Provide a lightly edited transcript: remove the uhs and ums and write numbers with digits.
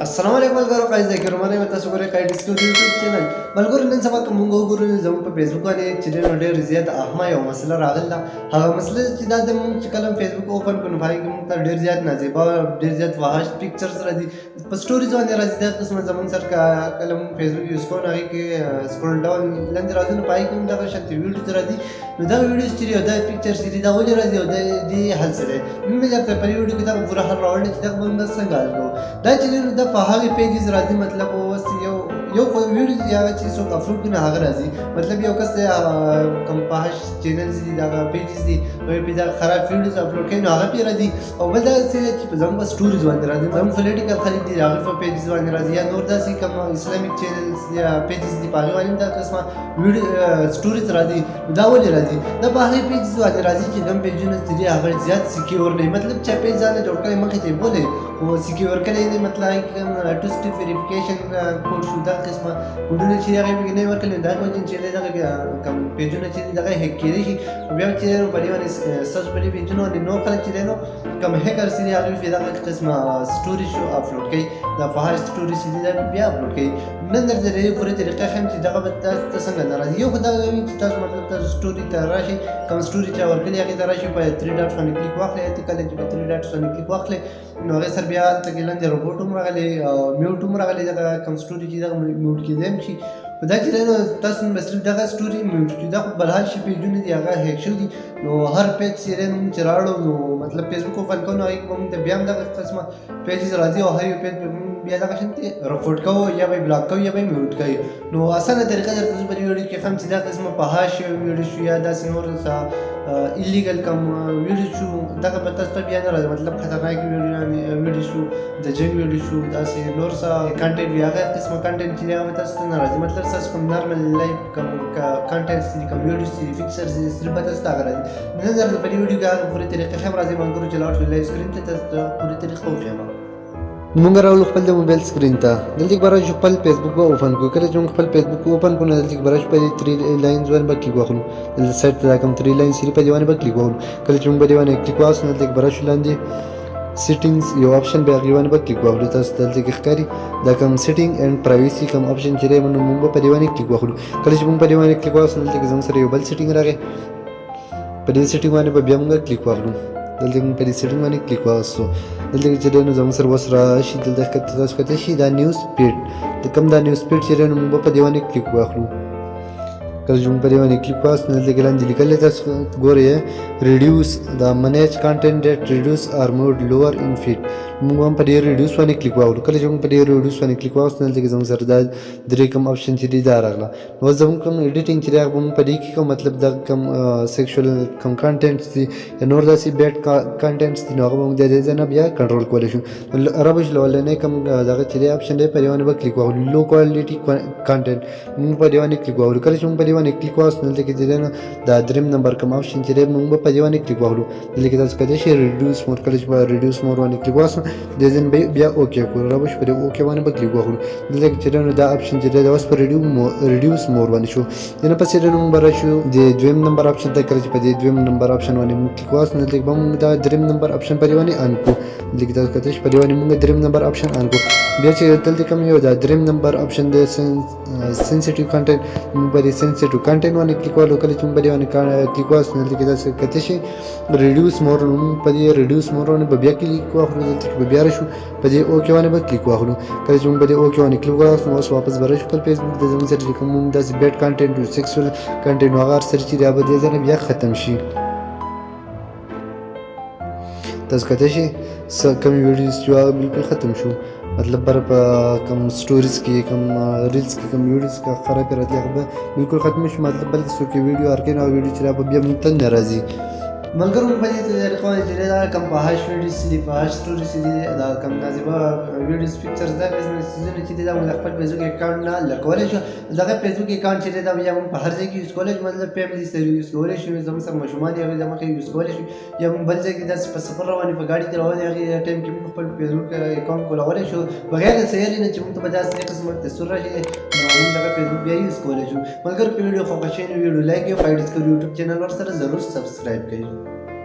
السلام علیکم ملګرو قایز د کرمانه مته سګره کای ډیسکوري یوټیوب چینل ملګرو نن سبا کوم وګورئ زموږ په فیسبوک باندې چې ډېر ډېر زیات اهمه یو مسله راغله هغه مسله چې دا د موږ چې کلم فیسبوک اوپن کړو پای کې موږ ته ډېر زیات نازیبا ډېر زیات واهش پکچرز راځي په سټوریز باندې راځي دا قسمه زمون سر کلم فیسبوک یوز کوو هغه کې سکرول ډاون لاندې راځي نو پای کې موږ دا شت ویډیوز راځي نو دا ویډیوز چې دا پکچرز دي دا ولې راځي او دا دی حل سره موږ دا په ویډیو کې دا پورا حل راوړل چې دا موږ څنګه حل کوو دا چې دا په هغه پیجز راځي مطلب اوس یو ویډیو دی هغه چې څوک اپلوډ کړي هغه راځي مطلب یو کس کوم پاهش چینلز دي دا پیجز دي نو په دا خراب ویډیوز اپلوډ کوي نو هغه پی راځي او بل دا چې په ځم په سټوریز باندې راځي زموږ پولیټیکل خلک دي هغه په پیجز باندې راځي یا نور داسې کوم اسلامیک چینلز یا پیجز دي په هغه باندې دا قسمه ویډیو سټوریز راځي دا ولې راځي دا په هغه پیجز باندې راځي چې کوم پیجونه دي هغه زیات سکیور نه مطلب چې پیج ځان جوړ کړي مخې ته بوله خو سکیور کړي دي مطلب ټو سټپ ویریفیکیشن کوډ شو دا قسمه کوډونه چې هغه به نه ورکړي دا کوم چې دا کوم پیجونه چې دا هک کړي شي بیا چې په دې باندې سرچ په دې پیجونو باندې نو خلک چې نو کوم هکر سي هغه په دا قسمه سټوري شو اپلوډ کړي دا فایل سټوري چې دا بیا اپلوډ کړي نن درته په طریقه هم چې دا به تاسو څنګه ناراضي یو خدای چې تاسو مطلب تاسو سټوري ته راشي کوم سټوري چې ورکړي هغه ته راشي په 3 ډاټ باندې کلیک واخلئ ته کله چې په 3 ډاټ باندې کلیک واخلئ نو هغه سر بیا ته لاندې روبوټ هم راغلی میوټ هم راغلی دا کوم سټوري چې دا میوټ کېدم شي په دا کې نو تاسو مثلا دغه سټوري میوټ کې دا بلحال شي پیجونه دي هغه هیک شو دي نو هر پیج چې موږ چراړو نو مطلب فیسبوک اوپن کوو نو هغه موږ ته بیا هم دغه قسمه پیجز راځي او هر یو پیج بیا دغه شانتي رپورټ کوو یا به بلاک کوو یا به میوټ کوي نو اسانه طریقه درته په ویډیو کې هم چې دا قسمه په هاش ویډیو شو یا داسې نور ایلیګل کوم ویډیو شو دغه په تاسو بیا نه راځي مطلب خطرناک ویډیو شو د جنگ ویډیو شو داسې نور څه کنټینټ وی هغه قسمه کنټینټ چې هغه تاسو نه راځي مطلب تاسو کوم نارمل لایف کوم کنټینټ دي کوم ویډیوز دي فکچرز دي صرف تاسو ته راځي نه درته په ویډیو کې هغه پوره طریقې هم راځي مونږ چې لاټ لایو سکرین ته تاسو پوره طریقه وښیم موږ راول خپل د موبایل سکرین ته دلته برای خپل فیسبوک اوپن کو کله چې موږ خپل فیسبوک اوپن کو دلته برای په 3 لاینز باندې کلیک وکړو دلته سایت ته کوم 3 لاینز لري په دی باندې کلیک وکړو کله چې موږ په دی باندې کلیک وکړو دلته برای لاندې سیټینګز یو اپشن به هغه باندې کلیک وکړو تاسو دلته کې ښکاری دا کوم سیټینګ اینڈ پرایویسی کوم اپشن چې موږ په دی باندې کلیک وکړو کله چې موږ په دی باندې کلیک وکړو دلته کې زموږ سره یو بل سیټینګ راغی په دې سیټینګ باندې بیا موږ کلیک وکړو دلته موږ په دې سیټینګ باندې کلیک وکړو دلته چې نو زموږ سره وس راشي دلته تاسو کته شي دا نیوز پیډ د کوم دا نیوز پیډ چې نو موږ په دی باندې کلیک وکړو کله چې موږ په دی باندې کلیک وکړو دلته کې لاندې لیکل تاسو ګورئ ریډیوس دا منیج کانټینټ دیٹ ریډیوس اور موډ لوور ان فیډ موږ هم په دې ریډیوس باندې کلیک وکړو کله چې موږ په دې ریډیوس باندې کلیک وکړو دلته کې زموږ سره دا درې کوم اپشن چې دی دا راغله نو زموږ کوم ایډیټینګ چې راغله موږ په دې کې کوم مطلب دا کوم سیکشوال کوم کانټینټس دي یا نور داسې بیډ کانټینټس دي نو هغه موږ د دې ځنه بیا کنټرول کولی شو عربش لولنې کوم دغه چې دی اپشن دی په دې باندې کلیک وکړو لو کوالټي کانټینټ موږ په دې باندې کلیک وکړو کله چې موږ په دې باندې کلیک وکړو دلته کې دی نو دا دریم نمبر کوم اپشن چې دی موږ په دې باندې کلیک وکړو دلته کې تاسو کله چې ریډیوس مور کله چې ریډیوس مور باندې کلیک وکړو د ځین بیا اوکې کړو عربش پر اوکې باندې کلیک وکړو دلته کې نو دا اپشن چې دی اوس پر ریډیوس مور باندې شو دنه پسې د نمبر شو د دویم نمبر اپشن ته کله چې په دې دویم نمبر اپشن باندې موږ کلیک وکړو دلته به موږ دا دریم نمبر اپشن پر باندې ان کو دلته تاسو کته پر باندې موږ دریم نمبر اپشن ان کو بیا چې دلته کوم یو دا دریم نمبر اپشن د سنسټیو کانټینټ موږ په سنسټیو کانټینټ باندې کلیک وکړو کله چې موږ په دې باندې کلیک وکړو دلته تاسو کته شي ریډیوس مور نو په دې ریډیوس مور باندې بیا کلیک وکړو دلته بیا راشو په دې اوکې باندې کلیک وکړو کله چې موږ په دې اوکې باندې کلیک وکړو نو اوس واپس برش خپل فیسبوک د زموږ سره کوم د بیډ کانټینټ او سیکسوال کانټینټ هغه سره چې دا به دې ځنه بیا ختم شي تاسو کته شي کوم ویډیوز چې هغه بالکل ختم شو مطلب بر په کوم سټوریز کې کوم ریلز کې کوم ویډیوز کا خراب راځي هغه بالکل ختم شي مطلب بل څه کې ویډیو ارکه نو ویډیو چې بیا مونږ ته ناراضي ملګرو په دې طریقه چې دا کوم په هاش ویډیوز دي په هاش سټوریز دي دا کوم نازیبا ویډیوز پکچرز دا قسم سیزن چې دا موږ خپل فیسبوک اکاونټ نه لکولای شو دغه فیسبوک اکاونټ چې دا بیا موږ په هر ځای کې یوز کولای شو مطلب فیملی سره یوز کولای شو زموږ سره مشومان یې زموږ کې یوز کولای شو یا موږ بل ځای کې د سفر رواني په ګاډي کې رواني هغه ټایم کې موږ خپل فیسبوک اکاونټ کولای شو بغیر د سیاري نه چې موږ ته بجاز قسم تصویر راشي موږ دغه فیسبوک بیا یوز کولای شو ملګرو په ویډیو خو ښه شي ویډیو لایک او فایډز کړئ یوټیوب چینل ور سره ضرور سبسکرایب کړئ